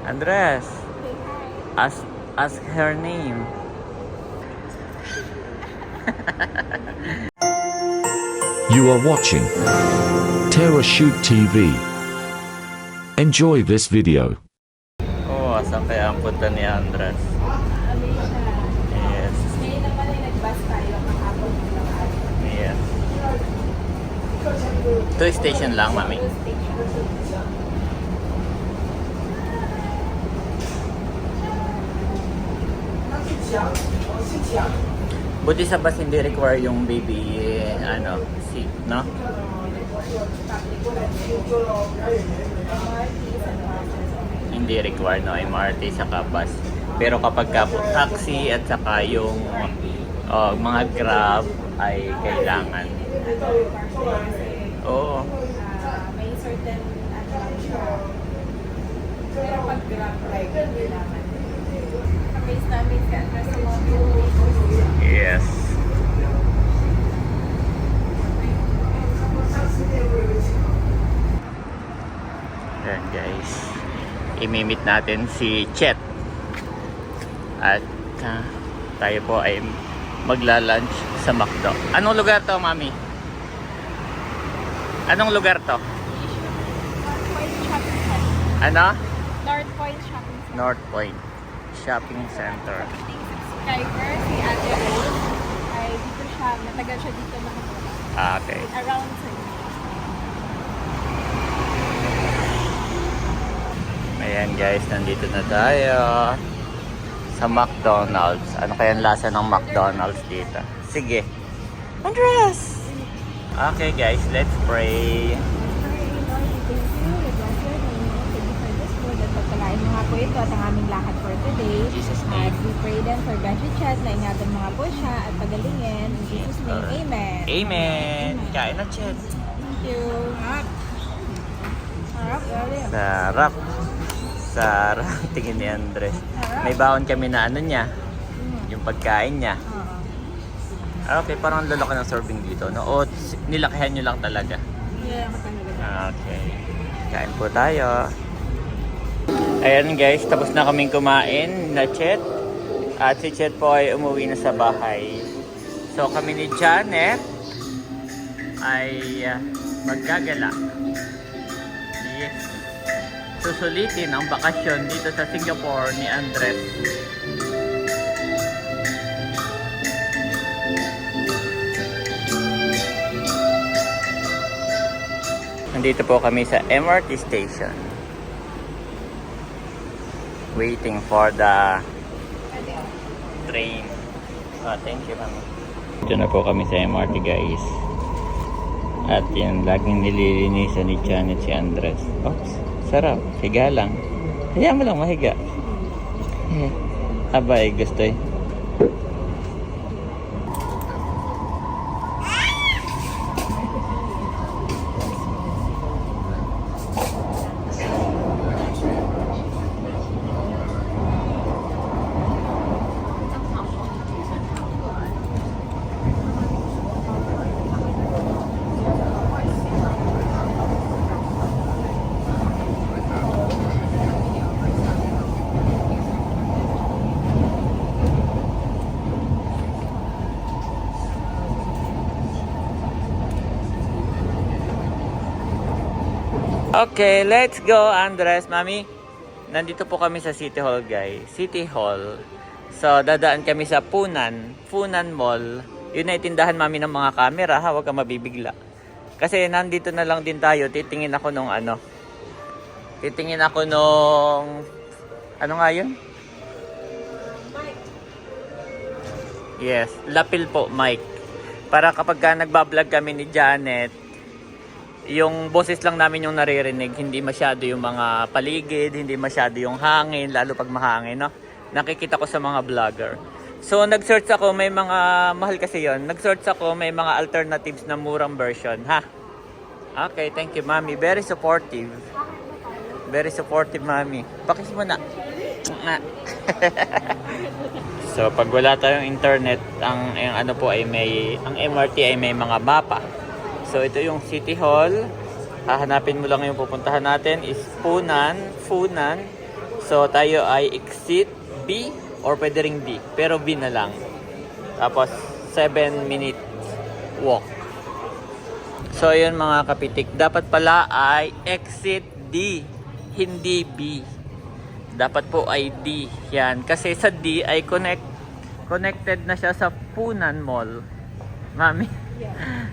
Andres, ask her name. You are watching Terra Shoot TV. Enjoy this video. Oh, asan kaya ang punta ni Andres? Yes. Ngayon naman ay nag-bus tayo kahapon ng araw. Yes. 2 station lang, mami. Buti sa bus hindi require yung baby seat, no? Hindi require, no? MRT saka bus. Pero kapag ka po taxi at saka yung mga Grab ay kailangan. Oo. May certain lang siya. Pero pag Grab like, kailangan. Race namin ka sa mga Yes. Ayan guys, imimit natin si Chet at tayo po ay magla-lunch sa McDo. Anong lugar to, mami? Anong lugar to? North Point Shopping Center. Ano? North Point Shopping Center. North Point Shopping Center. Subscriber, si Ate Rose, ay dito siya, matagal siya dito nakatulog. Okay. Around sa Ayan guys, nandito na tayo sa McDonald's. Ano kaya ang lasa ng McDonald's dito? Sige. Andres! Okay guys, let's pray. Pagpalain mo nga po ito at ang aming lakad for today. Jesus' As name. we pray then for Benji Chet na ingatan mga po siya at pagalingin. In Jesus' name, Amen. Amen! Kain na, Chet. Thank you. Sarap, galing. Sarap. Sarap. Tingin ni Andres. May baon kami na ano niya. Yung pagkain niya. Okay, parang lalaki ng serving dito, no? O nilakihan nyo lang talaga. Yeah, matanggal. Okay. Kain po tayo. Ayan guys, tapos na kaming kumain na Chet. At si Chet po ay umuwi na sa bahay. So kami ni Janet ay maggagala. Yes. Susulitin ang bakasyon dito sa Singapore ni Andres. Nandito po kami sa MRT station. Waiting for the train. Thank you, mami. Dito na po kami sa MRT, guys. At yan, laging nililinisan ni Janet si Andres. Oops, sarap. Higa lang. Hayaan mo lang mahiga. Abay, gusto eh. Okay, let's go, Andres. Mami, nandito po kami sa City Hall, guys. City Hall. So, dadaan kami sa Funan Mall. Yun ay tindahan, mami, ng mga camera, ha? Huwag ka mabibigla. Kasi nandito na lang din tayo. Titingin ako nung ano. Titingin ako nung... Ano nga yun? Yes, lapel po, mic. Para kapag ka nagbablog kami ni Janet, yung boses lang namin yung naririnig, hindi masyado yung mga paligid, hindi masyado yung hangin, lalo pag mahangin, no? Nakikita ko sa mga vlogger. So, nag-search ako, may mga, mahal kasi yon. Nag-search ako, may mga alternatives na murang version, ha? Okay, thank you, mami. Very supportive. Very supportive, mami. Pakis mo na. So, pag wala tayong internet, ang ano po ay ang MRT ay may mga mapa. So, ito yung City Hall. Hahanapin mo lang yung pupuntahan natin is Funan So tayo ay exit B or pwede ring D. Pero B na lang. Tapos 7-minute walk. So yun mga kapitik. Dapat pala ay exit D. Hindi B. Dapat po ay D. Yan. Kasi sa D ay connected na siya sa Funan Mall. Mami. Yeah.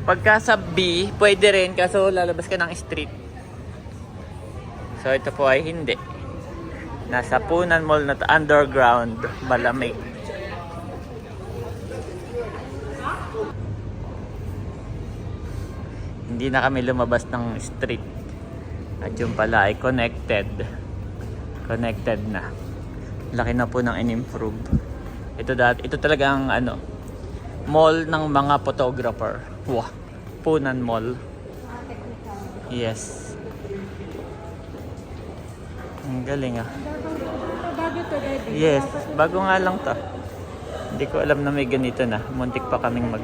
Pagka sa B, pwede rin. Kaso lalabas ka ng street. So ito po ay hindi. Nasa Funan Mall na underground. Malamig. Hindi na kami lumabas ng street. At yung pala ay connected. Connected na. Laki na po ng in-improve. Ito talaga ang mall ng mga photographer. Wow. Funan Mall. Yes. Ang galing ah. Bago to, Daddy. Yes. Bago nga lang to. Hindi ko alam na may ganito na. Muntik pa kaming mag...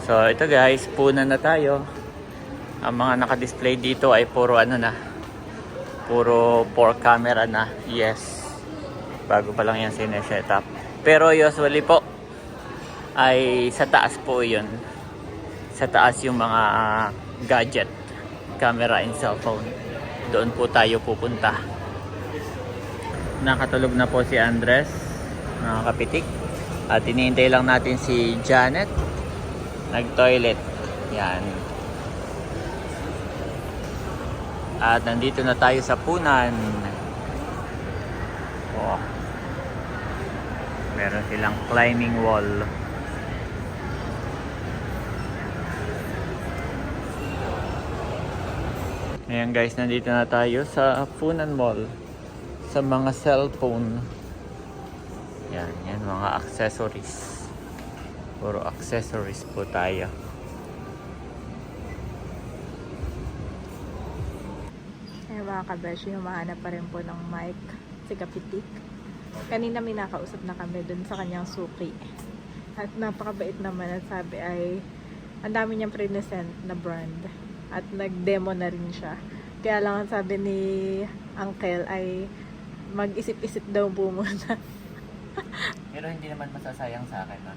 So ito guys, punan na tayo. Ang mga naka-display dito ay puro puro 4 camera na. Yes. Bago pa lang yan sineset up. Pero usually po ay sa taas po yun. Sa taas yung mga gadget, camera and cellphone. Doon po tayo pupunta. Nakatulog na po si Andres, mga kapitik. At iniintay lang natin si Janet. Nag-toilet. Yan. At nandito na tayo sa Funan. Oh. Meron silang climbing wall. Ayan guys, nandito na tayo sa Funan Mall. Sa mga cellphone. Yan mga accessories. Puro accessories po tayo. Ay mga kabeshi, humahanap pa rin po ng mic si Kapitik. Kanina may nakausap na kami dun sa kanyang suki. At napakabait naman at sabi ay ang dami niyang present na brand. At nag-demo na rin siya. Kaya lang ang sabi ni Uncle ay mag-isip-isip daw po muna. Pero hindi naman masasayang sa akin. No?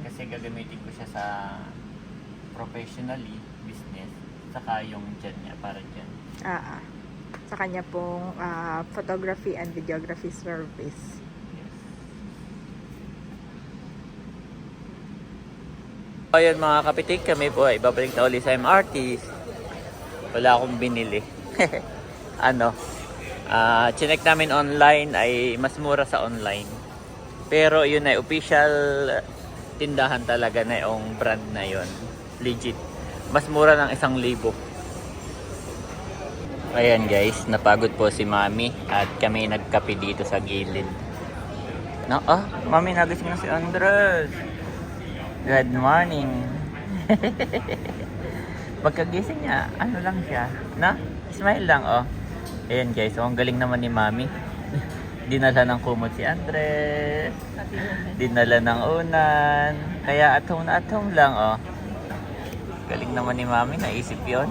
Kasi gagamitin ko siya sa professionally, business, saka yung dyan niya, para dyan. Sa kanya pong photography and videography service. Yes. Ayun mga kapitik, kami po ay babalik na ulit sa MRT. Wala akong binili. Chinek namin online ay mas mura sa online. Pero yun ay official tindahan talaga na yung brand na yun. Legit. Mas mura ng 1,000. Ayan guys, napagod po si Mami at kami nagkape dito sa gilid. Mami, nagising na si Andres. Good morning. Pagkagising niya, ano lang siya, smile lang Ayan guys, ang galing naman ni Mami. Dinala ng kumot si Andres. Dinala ng unan. Kaya at home lang Galing naman ni Mami, naisip yon.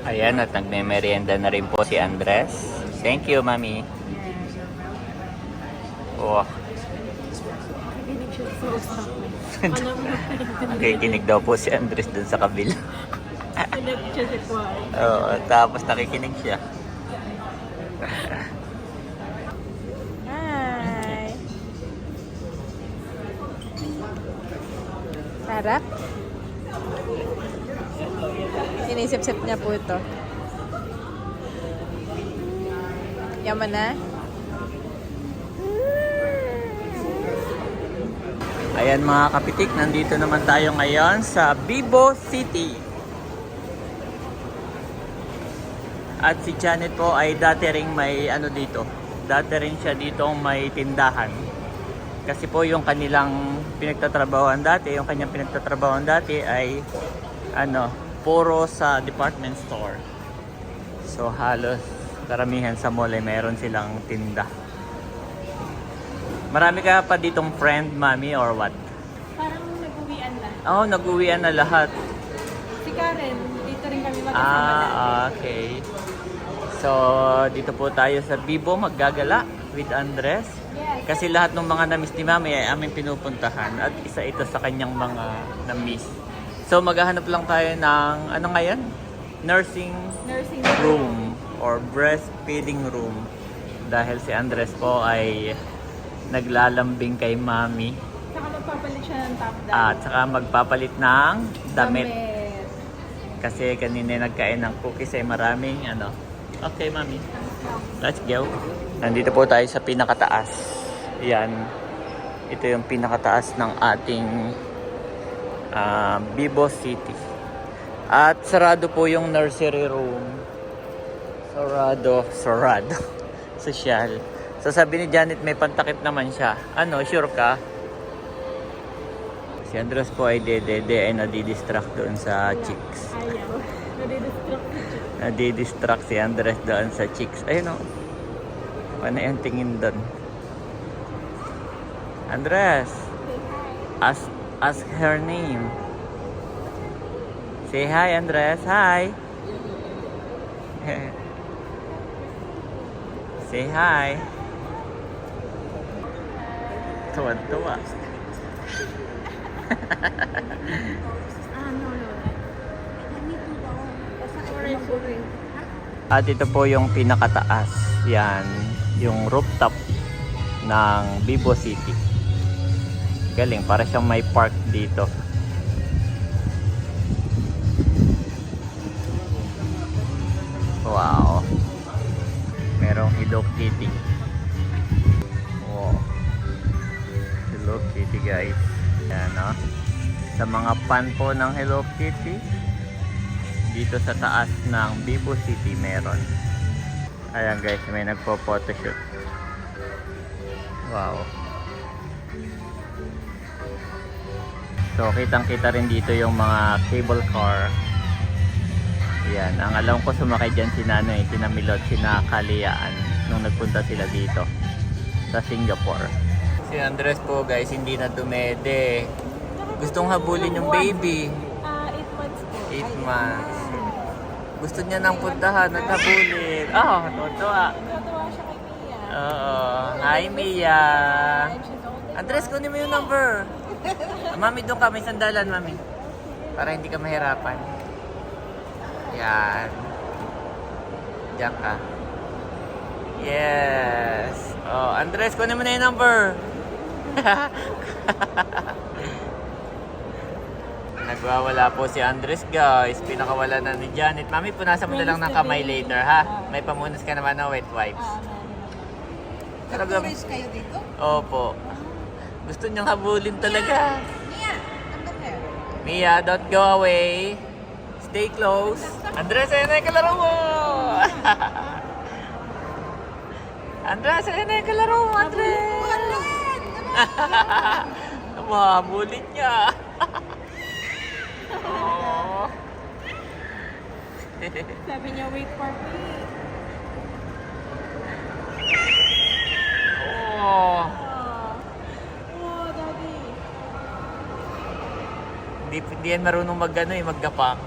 Ayan, at nagme-merienda na rin po si Andres. Thank you, Mami. Oh. Nakikinig daw po si Andres dun sa kabila. Tapos nakikinig siya. Hi! Sarap? Sinisip-sip niya po ito. Yaman na? Ayan mga kapitik, nandito naman tayo ngayon sa Vivo City. At si Janet po ay dati ring may dito. Dati rin siya dito may tindahan. Kasi po yung kanilang pinagtatrabahoan dati, yung kanyang pinagtatrabahoan dati ay puro sa department store. So halos karamihan sa mall ay meron silang tinda. Marami ka pa ditong friend, Mami, or what? Parang nag-uwian lang. Oh, nag-uwian na lahat. Si Karen, dito rin kami magkasama dati. Okay. So, dito po tayo sa Bibo maggagala with Andres. Yes. Kasi lahat ng mga na-miss ni Mami ay aming pinupuntahan at isa ito sa kanyang mga na-miss. So, maghahanap lang tayo ng, ano ngayon? Nursing Nursing room or breastfeeding room. Dahil si Andres po ay naglalambing kay Mami. Saka magpapalit siya ng top down. At saka magpapalit ng damit. Kasi kanina nagkain ng cookies ay maraming ano. Okay, Mami. Let's go. Nandito po tayo sa pinakataas. Yan. Ito yung pinakataas ng ating Bibo City. At sarado po yung nursery room. Sarado. Social. So sabi ni Janet may pantakip naman siya. Ano, sure ka? Si Andres po ay ay nadidistract doon sa chicks. Ayaw. Nadidistract siya. Nadidistract si Andres doon sa chicks. Ayun o. Paano yung tingin doon? Andres, ask her name. Say hi, Andres. Hi. Say hi. Tuwan-tuwa. At ito po yung pinakataas. Yan, yung rooftop ng Bibo City. Galing, para siyang may park dito. Wow. Merong Hello Kitty. Wow. Hello Kitty, guys. Yan, no? Sa mga fan po ng Hello Kitty, dito sa taas ng Bibo City meron. Ayan guys, may nagpo-photoshoot. Wow. So, kitang-kita rin dito yung mga cable car. Yan, ang alam ko sumakay dyan si Nanoy, sina Milot, sina Kaliyaan nung nagpunta sila dito sa Singapore. Si Andres po guys, hindi na dumede. Gustong habulin yung baby. 8 months po. 8 months. Gusto niya nang puntahan at habulin. Oh, totoo. Natuwa siya kay Mia. Oo. Hi, Mia. Andres, kunin mo yung number. Mami, doon ka. May sandalan, Mami. Para hindi ka mahirapan. Yan. Diyan ka. Yes. Oh, Andres, kunin mo na yung number. Nagwawala po si Andres, guys. Pinakawala na ni Janet. Mami, punasan mo na lang ng kamay later, ha? May pamunas ka naman ng wet wipes. Talagang... kayo dito? Opo. Gusto niyang habulin talaga. Mia, come here. Mia, don't go away. Stay close. Andres, ayun na yung kalaro mo. Andres, ayun na yung kalaro mo, Andres. Mahabulin niya. Oh. Sabi niya, wait for me. Oh. Oh, daddy. Hindi yan marunong maggapang.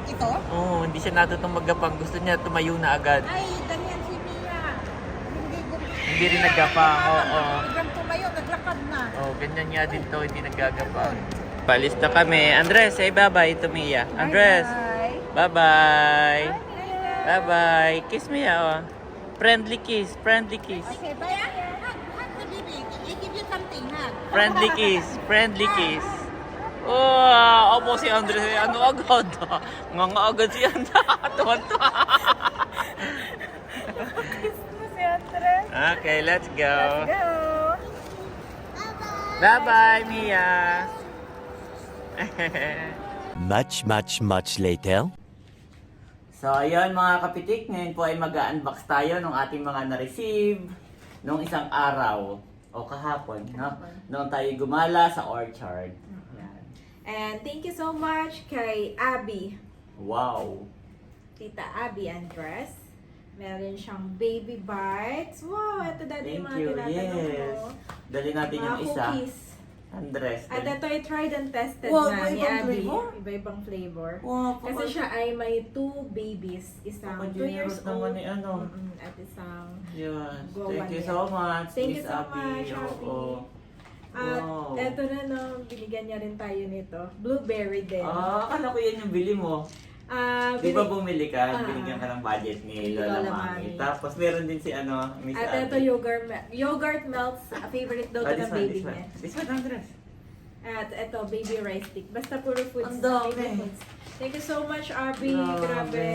Ito? Oo, hindi siya natutong maggapang. Gusto niya tumayo na agad. Ay, ganyan si Mia. Hindi rin naggapang. Oo. Biglang tumayo, naglakad na. Oh, ganyan nga din to, hindi naggagapang. Palis na kami. Andres, say bye-bye to Mia. Andres, bye-bye. Bye-bye. Kiss Mia, oh. Friendly kiss, friendly kiss. Okay, bye. Hug the baby. I give you something, ha? Friendly kiss, friendly kiss. Oh, opo si Andres. Ano agad? Nga agad si Andres. Tuwan-tuwa. Kiss mo si Andres. Okay, let's go. Go. Bye-bye, Mia. Much later. So, ayun mga kapitik, ngayon po ay mag-unbox tayo ng ating mga na-receive noong isang araw o kahapon, no? Noong tayo gumala sa Orchard. Yan. And thank you so much kay Abby. Wow! Tita Abby Andres. Meron siyang baby bites. Wow, ito dati Thank yung mga you, tinatanong yes. ko. Dali natin yung Mga isa. cookies. Andres. At ito ay tried and tested Wow, na ni iba-ibang Abby. flavor? Iba-ibang flavor. Wow, Kasi siya ay may 2 babies. Isang 2 years naman old. ni ano. At isang Yes. Go Thank you one so much, Thank you Miss so Abby. much, Abby. Oo. At Wow. eto na no, binigyan niya rin tayo nito. Blueberry din. Akala ko yan yung bili mo. Di ba bumili ka, binigyan ka ng budget ni Lola Lola Mami. Mami. Tapos meron din si Miss At Abby. ito yogurt melts, favorite daw to This ng one, baby this one. niya. This one, Andres. At ito, baby rice stick. Basta puro foods. Ang dami. baby foods. Thank you so much, Abby. Grabe. Grabe.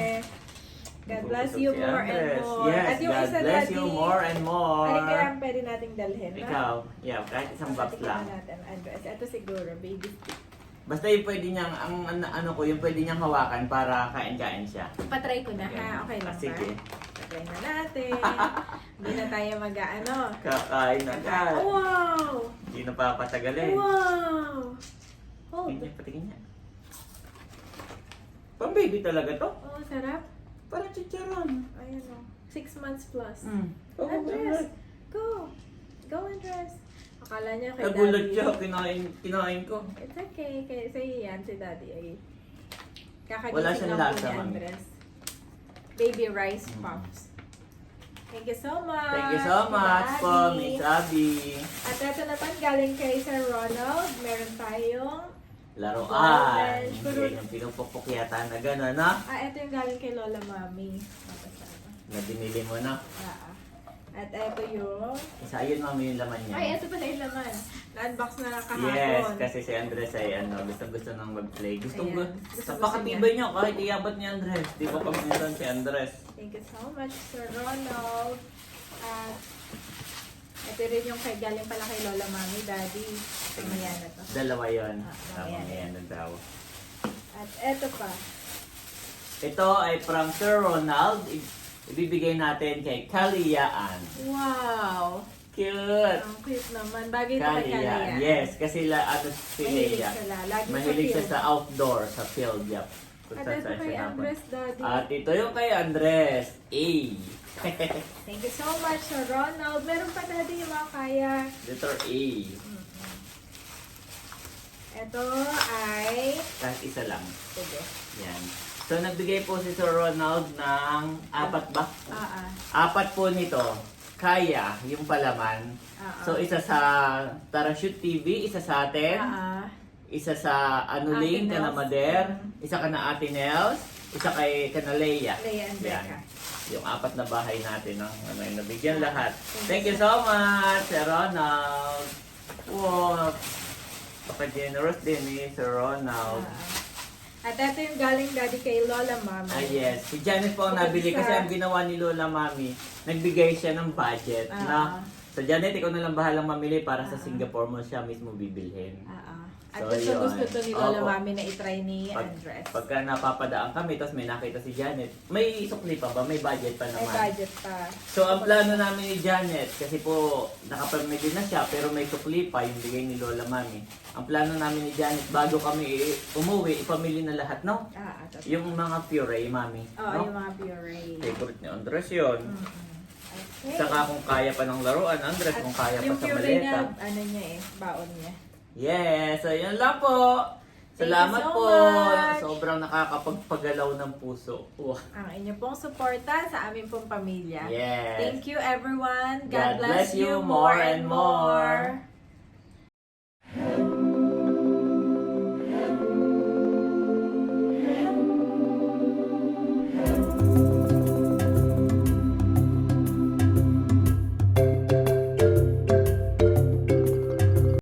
God bless Nabubusog you si more and Andres. more. Yes, At yung God isa, bless Daddy, you more and more. Ano kaya ang pwede nating dalhin? Ikaw, yeah, kahit isang box lang. natin, Andres. Ito siguro, baby stick. Basta yung pwede niyang, ano ko, yung pwede niyang hawakan para kain-kain siya. Patry ko na ha. Okay lang ba? Sige. Patry na natin. Hindi na tayo mag-ano. Kakain na agad. Wow! Hindi na papatagalin. Wow! Hold. Tingnan, patingin niya. Pang baby talaga to. Oh, sarap. Parang chicharon. Ayan o. 6 months plus. Oh, Andres, go. Go, Andres. Akala niya kay Nagulat Daddy. siya, kinain ko. It's okay. Kaya sa'yo yan, si Daddy ay Wala kakagising siyang lang po lasa, ni mami. Andres. Baby rice puffs. Thank you so much. Thank you so much Tita po, Abby. Miss Abby. At ito naman, galing kay Sir Ronald. Meron tayong Laruan. Puro- Yan yung pinupukpok yata na gano'n, no? ito yung galing kay Lola Mami. Mapasama. Na binili mo na. At ito yung... Isa yun, mami, yung laman niya. Ay, ito pala yung laman. Na-unbox na kahapon. Yes, kasi si Andres ay gusto nang mag-play. Gustong Ayan. sa pakatibay niya kahit iabot ni Andres. Di ba pag minsan si Andres? Thank you so much, Sir Ronald. At ito rin yung galing pala kay Lola Mami, Daddy. Mamaya na to. Dalawa yun. mamaya Tama na yan na daw. At ito pa. Ito ay from Sir Ronald. Ibibigay natin kay Kaliyaan. Wow! Cute! Ang cute naman. Bagay ito kay Kaliyaan. Kalaya. Yes, kasi si Mahilig Leia. sila. Lagi Mahilig siya field. sa outdoor, sa field. Yep. Kung At saan ito saan kay siya napunta. Andres, Daddy. At ito yung kay Andres. A. Thank you so much, Sir Ronald. Meron pa, Daddy, yung mga kaya. Letter A. Ito ay... Kahit isa lang. Sige. Yan. So, nagbigay po si Sir Ronald ng 4 ba? 4 po nito. Kaya, yung palaman. So, isa sa Tarashoot TV, isa sa atin. Isa sa Anuling, Ate kana Nels. Mader. Isa ka na Ate Nels. Isa kay kana Leia. Leia and Yan. Becca. Yung 4 na bahay natin ng yung nabigyan lahat. Thank you so much, Sir Ronald. Wow. Paka-generous din ni Sir Ronald. At ito yung galing, Daddy, kay Lola Mami. Yes. Si Janet po ang nabili kasi ang ginawa ni Lola Mami, nagbigay siya ng budget na sa Janet, ikaw na lang bahalang mamili para sa Singapore mo siya mismo bibilhin. At So, gusto yun. to ni Lola Opo. Mami na itry ni Andres. Pagka napapadaan kami, tapos may nakita si Janet, may sukli pa ba? May budget pa May naman. budget pa. So, ang plano namin ni Janet, kasi po nakapamili na siya, pero may sukli pa yung bigay ni Lola Mami. Ang plano namin ni Janet, bago kami umuwi, ipamili na lahat, no? Tapos, Yung mga puree, Mami. yung mga puree. Favorite ni Andres yun. Okay. Saka kung kaya pa ng laruan, Andres, kung kaya pa yung sa puree niya, maleta. niya baon niya. Yes, so yun lang po. Salamat Thank you so po. much. Sobrang nakakapagpagalaw ng puso. Wow. Ang inyo pong suporta sa aming pong pamilya. Yes. Thank you, everyone. God bless you more and more.